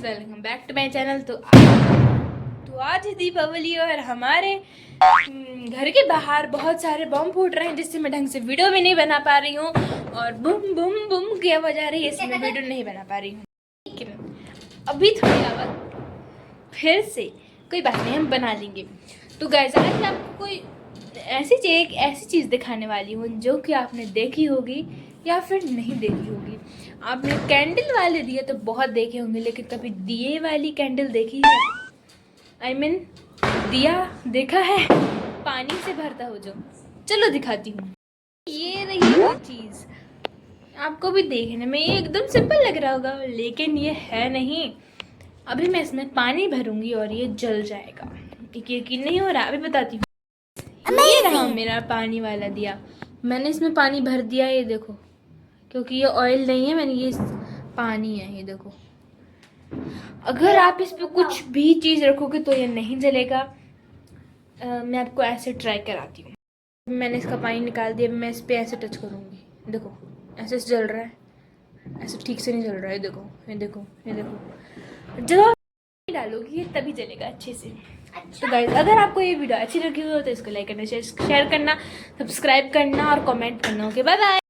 Guys, welcome back to my channel. तो आज है दीपावली और हमारे घर के बाहर बहुत सारे बम फूट रहे हैं, जिससे मैं ढंग से वीडियो भी नहीं बना पा रही हूँ और बुम बुम बुम की आवाज आ रही है, इसलिए मैं वीडियो नहीं बना पा रही हूँ। लेकिन अभी थोड़ी आवाज फिर से कोई बात नहीं, हम बना लेंगे। तो गाइस, आज मैं आपको कोई ऐसी चीज़ दिखाने वाली हूँ जो कि आपने देखी होगी या फिर नहीं देखी होगी। आपने कैंडल वाले दिए तो बहुत देखे होंगे, लेकिन कभी दिए वाली कैंडल देखी है? I mean, दिया देखा है? पानी से भरता हो जो। चलो दिखाती हूँ। ये रही वो चीज़। आपको भी देखने में ये एकदम सिंपल लग रहा होगा, लेकिन ये है नहीं। अभी मैं इसमें पानी भरूंगी और ये जल जाएगा। यकीन नहीं हो रहा, अभी बताती हूँ। ये रहा मेरा पानी वाला दिया। मैंने इसमें पानी भर दिया, ये देखो। क्योंकि ये ऑयल नहीं है, मैंने ये पानी है, ये देखो। अगर आप इस पे कुछ भी चीज़ रखोगे तो ये नहीं जलेगा। मैं आपको ऐसे ट्राई कराती हूँ। मैंने इसका पानी निकाल दिया। मैं इस पे ऐसे टच करूँगी, देखो ऐसे जल रहा है। ऐसे ठीक से नहीं जल रहा है, देखो ये देखो ये देखो। जब आप डालोगी ये तभी जलेगा अच्छे से। तो गाइस, अगर आपको ये वीडियो अच्छी लगी हो तो इसको लाइक करना, शेयर करना, सब्सक्राइब करना और कमेंट करना। Okay, bye bye.